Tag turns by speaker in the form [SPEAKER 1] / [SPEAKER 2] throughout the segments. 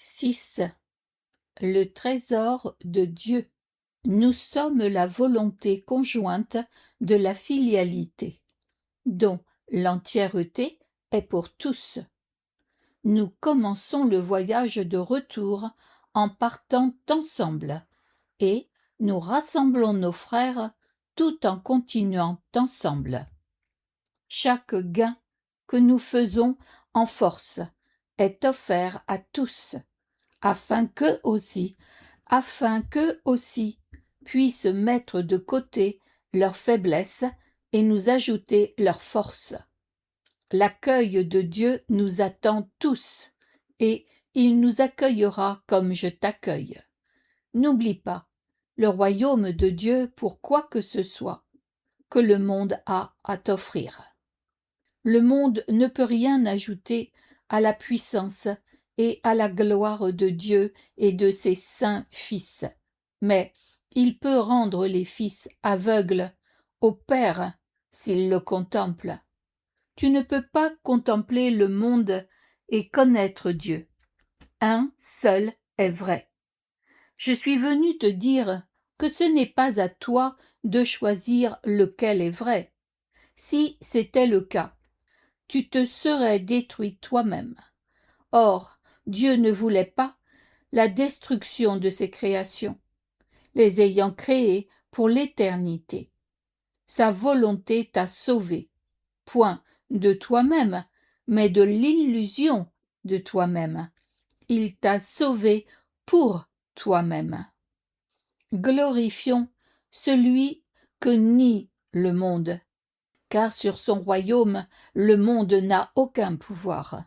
[SPEAKER 1] 6. Le trésor de Dieu. Nous sommes la volonté conjointe de la filialité, dont l'entièreté est pour tous. Nous commençons le voyage de retour en partant ensemble, et nous rassemblons nos frères tout en continuant ensemble. Chaque gain que nous faisons en force est offert à tous, afin qu'eux aussi puissent mettre de côté leurs faiblesses et nous ajouter leur force. L'accueil de Dieu nous attend tous, et il nous accueillera comme je t'accueille. N'oublie pas le royaume de Dieu pour quoi que ce soit que le monde a à t'offrir. Le monde ne peut rien ajouter à la puissance et à la gloire de Dieu et de ses saints fils, mais il peut rendre les fils aveugles au Père s'ils le contemplent. Tu ne peux pas contempler le monde et connaître Dieu. Un seul est vrai. Je suis venu te dire que ce n'est pas à toi de choisir lequel est vrai. Si c'était le cas, tu te serais détruit toi-même. Or, Dieu ne voulait pas la destruction de ses créations, les ayant créées pour l'éternité. Sa volonté t'a sauvé, point de toi-même, mais de l'illusion de toi-même. Il t'a sauvé pour toi-même. Glorifions celui que nie le monde, car sur son royaume, le monde n'a aucun pouvoir.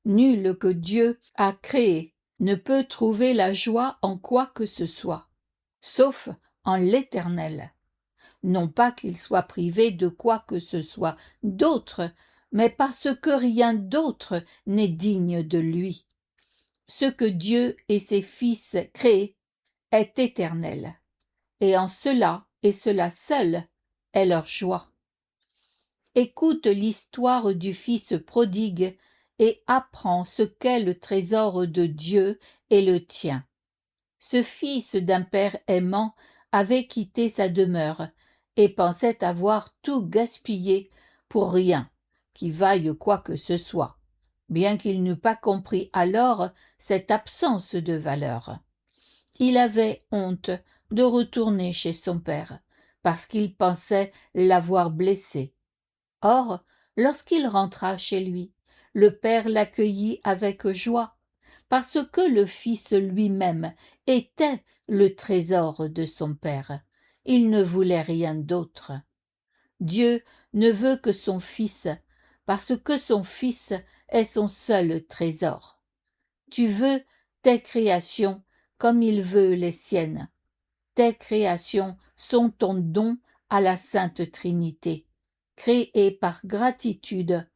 [SPEAKER 1] Nul que Dieu a créé ne peut trouver la joie en quoi que ce soit, sauf en l'Éternel. Non pas qu'il soit privé de quoi que ce soit d'autre, mais parce que rien d'autre n'est digne de lui. Ce que Dieu et ses fils créent est éternel, et en cela et cela seul est leur joie. Écoute l'histoire du fils prodigue et apprends ce qu'est le trésor de Dieu et le tien. Ce fils d'un père aimant avait quitté sa demeure et pensait avoir tout gaspillé pour rien qui vaille quoi que ce soit, bien qu'il n'eût pas compris alors cette absence de valeur. Il avait honte de retourner chez son père, parce qu'il pensait l'avoir blessé. Or, lorsqu'il rentra chez lui, le père l'accueillit avec joie, parce que le fils lui-même était le trésor de son père. Il ne voulait rien d'autre. Dieu ne veut que son fils, parce que son fils est son seul trésor. Tu veux tes créations comme il veut les siennes. Tes créations sont ton don à la Sainte Trinité, créée par gratitude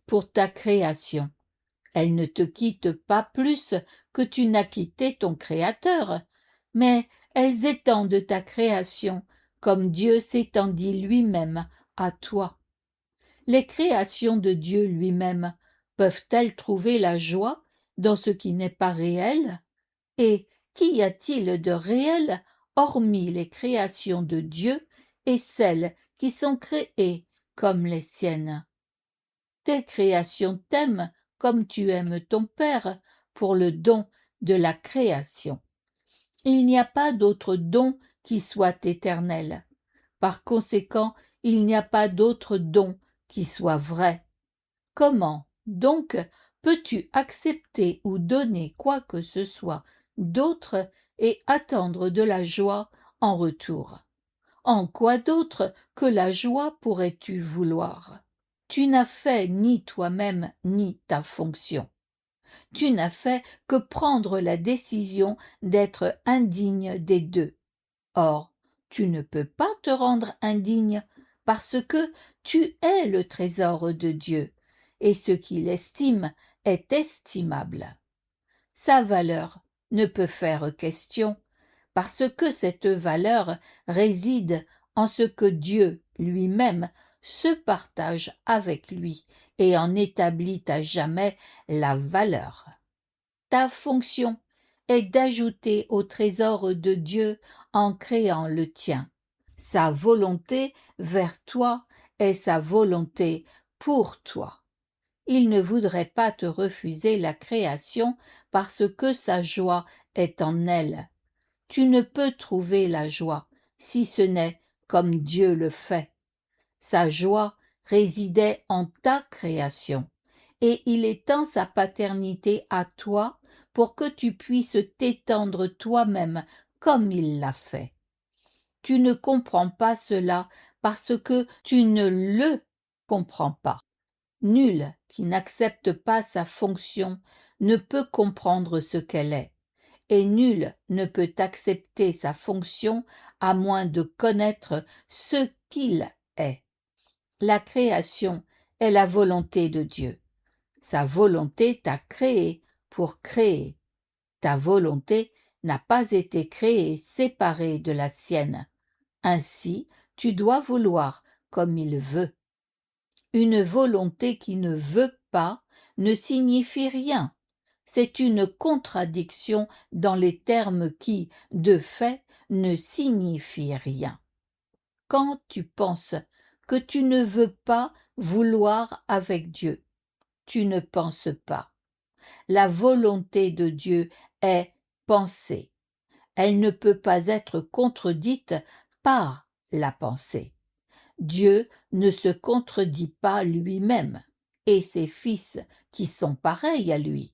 [SPEAKER 1] pour ta création. Elles ne te quittent pas plus que tu n'as quitté ton Créateur, mais elles étendent ta création comme Dieu s'étendit lui-même à toi. Les créations de Dieu lui-même peuvent-elles trouver la joie dans ce qui n'est pas réel? Et qu'y a-t-il de réel hormis les créations de Dieu et celles qui sont créées comme les siennes? Tes créations t'aiment comme tu aimes ton Père pour le don de la création. Il n'y a pas d'autre don qui soit éternel. Par conséquent, il n'y a pas d'autre don qui soit vrai. Comment, donc, peux-tu accepter ou donner quoi que ce soit d'autre et attendre de la joie en retour? En quoi d'autre que la joie pourrais-tu vouloir? Tu n'as fait ni toi-même ni ta fonction. Tu n'as fait que prendre la décision d'être indigne des deux. Or, tu ne peux pas te rendre indigne parce que tu es le trésor de Dieu, et ce qu'il estime est estimable. Sa valeur ne peut faire question, parce que cette valeur réside en ce que Dieu lui-même se partage avec lui et en établit à jamais la valeur. Ta fonction est d'ajouter au trésor de Dieu en créant le tien. Sa volonté vers toi est sa volonté pour toi. Il ne voudrait pas te refuser la création parce que sa joie est en elle. Tu ne peux trouver la joie si ce n'est comme Dieu le fait. Sa joie résidait en ta création, et il étend sa paternité à toi pour que tu puisses t'étendre toi-même comme il l'a fait. Tu ne comprends pas cela parce que tu ne le comprends pas. Nul qui n'accepte pas sa fonction ne peut comprendre ce qu'elle est, et nul ne peut accepter sa fonction à moins de connaître ce qu'il est. La création est la volonté de Dieu. Sa volonté t'a créé pour créer. Ta volonté n'a pas été créée séparée de la sienne. Ainsi, tu dois vouloir comme il veut. Une volonté qui ne veut pas ne signifie rien. C'est une contradiction dans les termes qui, de fait, ne signifient rien. Quand tu penses que tu ne veux pas vouloir avec Dieu, tu ne penses pas. La volonté de Dieu est pensée. Elle ne peut pas être contredite par la pensée. Dieu ne se contredit pas lui-même, et ses fils, qui sont pareils à lui,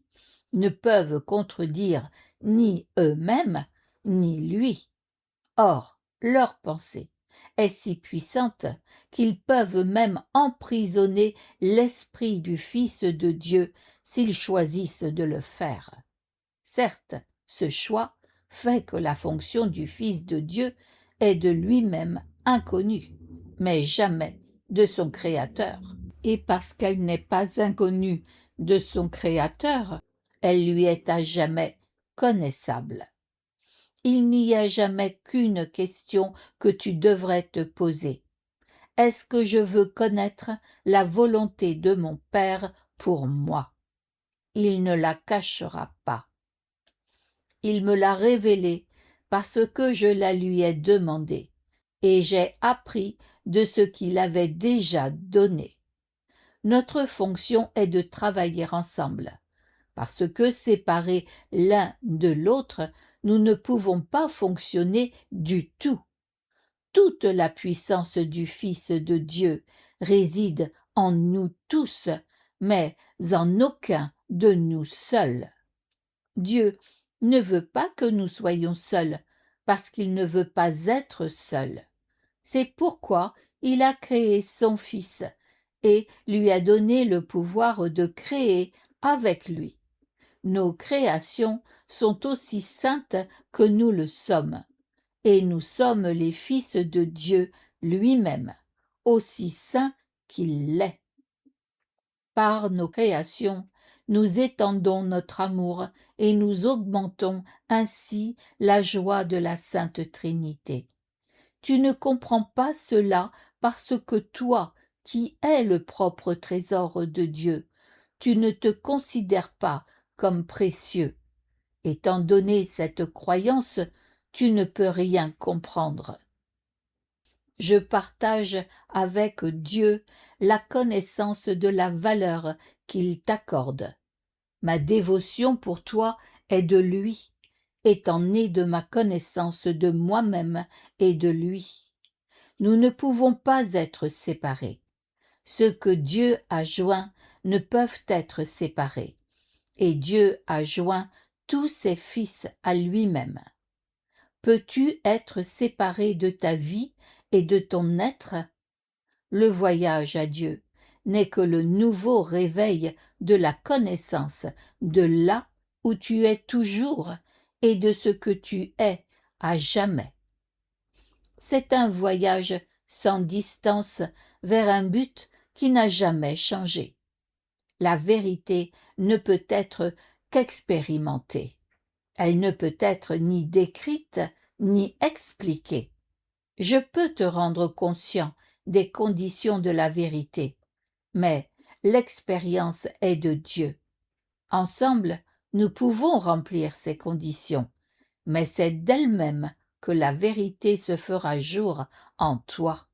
[SPEAKER 1] ne peuvent contredire ni eux-mêmes, ni lui. Or, leur pensée est si puissante qu'ils peuvent même emprisonner l'esprit du Fils de Dieu s'ils choisissent de le faire. Certes, ce choix fait que la fonction du Fils de Dieu est de lui-même inconnue, mais jamais de son Créateur. Et parce qu'elle n'est pas inconnue de son Créateur, elle lui est à jamais connaissable. Il n'y a jamais qu'une question que tu devrais te poser. Est-ce que je veux connaître la volonté de mon Père pour moi? Il ne la cachera pas. Il me l'a révélée parce que je la lui ai demandée, et j'ai appris de ce qu'il avait déjà donné. Notre fonction est de travailler ensemble, parce que séparés l'un de l'autre, nous ne pouvons pas fonctionner du tout. Toute la puissance du Fils de Dieu réside en nous tous, mais en aucun de nous seuls. Dieu ne veut pas que nous soyons seuls, parce qu'il ne veut pas être seul. C'est pourquoi il a créé son Fils et lui a donné le pouvoir de créer avec lui. Nos créations sont aussi saintes que nous le sommes, et nous sommes les fils de Dieu lui-même, aussi saints qu'il l'est. Par nos créations, nous étendons notre amour et nous augmentons ainsi la joie de la Sainte Trinité. Tu ne comprends pas cela parce que toi, qui es le propre trésor de Dieu, tu ne te considères pas comme précieux. Étant donné cette croyance, tu ne peux rien comprendre. Je partage avec Dieu la connaissance de la valeur qu'il t'accorde. Ma dévotion pour toi est de lui, étant née de ma connaissance de moi-même et de lui. Nous ne pouvons pas être séparés. Ce que Dieu a joint ne peuvent être séparés, et Dieu a joint tous ses fils à lui-même. Peux-tu être séparé de ta vie et de ton être? Le voyage à Dieu n'est que le nouveau réveil de la connaissance de là où tu es toujours et de ce que tu es à jamais. C'est un voyage sans distance vers un but qui n'a jamais changé. La vérité ne peut être qu'expérimentée. Elle ne peut être ni décrite ni expliquée. Je peux te rendre conscient des conditions de la vérité, mais l'expérience est de Dieu. Ensemble, Nous pouvons remplir ces conditions, mais c'est d'elle-même que la vérité se fera jour en toi.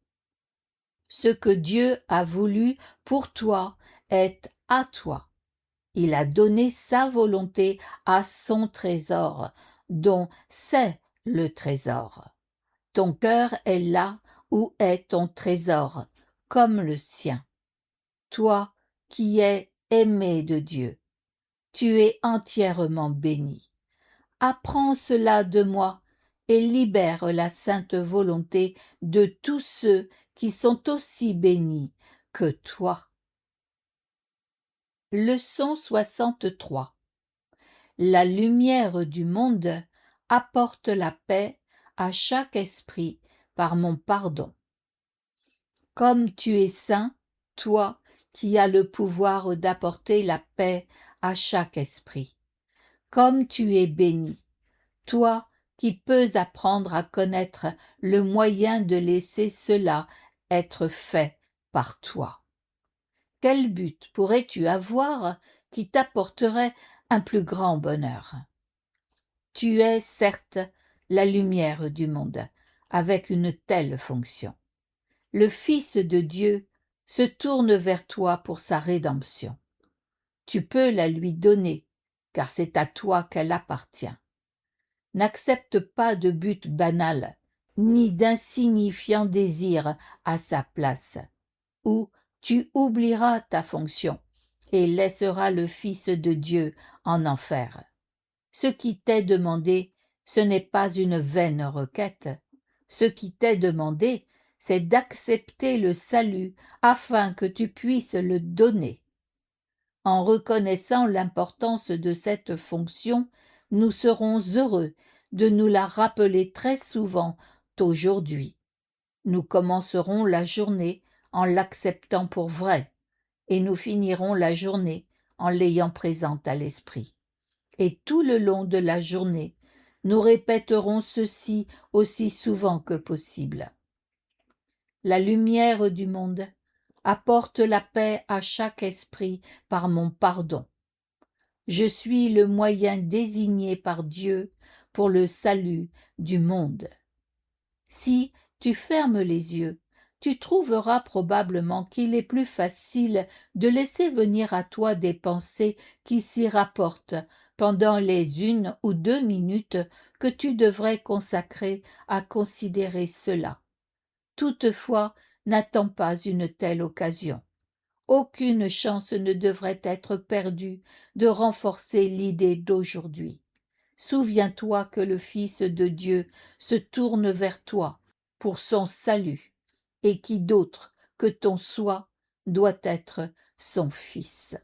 [SPEAKER 1] Ce que Dieu a voulu pour toi est à toi. Il a donné sa volonté à son trésor, dont c'est le trésor. Ton cœur est là où est ton trésor, comme le sien. Toi qui es aimé de Dieu, tu es entièrement béni. Apprends cela de moi et libère la sainte volonté de tous ceux qui sont aussi bénis que toi. Leçon 63. La lumière du monde apporte la paix à chaque esprit par mon pardon. Comme tu es saint, toi qui as le pouvoir d'apporter la paix à chaque esprit. Comme tu es béni, toi qui peux apprendre à connaître le moyen de laisser cela être fait par toi. Quel but pourrais-tu avoir qui t'apporterait un plus grand bonheur? Tu es certes la lumière du monde, avec une telle fonction. Le Fils de Dieu se tourne vers toi pour sa rédemption. Tu peux la lui donner, car c'est à toi qu'elle appartient. N'accepte pas de but banal, ni d'insignifiants désirs à sa place, ou tu oublieras ta fonction et laisseras le Fils de Dieu en enfer. Ce qui t'est demandé, ce n'est pas une vaine requête. Ce qui t'est demandé, c'est d'accepter le salut afin que tu puisses le donner. En reconnaissant l'importance de cette fonction, nous serons heureux de nous la rappeler très souvent aujourd'hui. Nous commencerons la journée en l'acceptant pour vrai, et nous finirons la journée en l'ayant présente à l'esprit. Et tout le long de la journée, nous répéterons ceci aussi souvent que possible. La lumière du monde apporte la paix à chaque esprit par mon pardon. Je suis le moyen désigné par Dieu pour le salut du monde. Si tu fermes les yeux, tu trouveras probablement qu'il est plus facile de laisser venir à toi des pensées qui s'y rapportent pendant les 1 ou 2 minutes que tu devrais consacrer à considérer cela. Toutefois, n'attends pas une telle occasion. Aucune chance ne devrait être perdue de renforcer l'idée d'aujourd'hui. Souviens-toi que le Fils de Dieu se tourne vers toi pour son salut, et qui d'autre que ton soi doit être son Fils.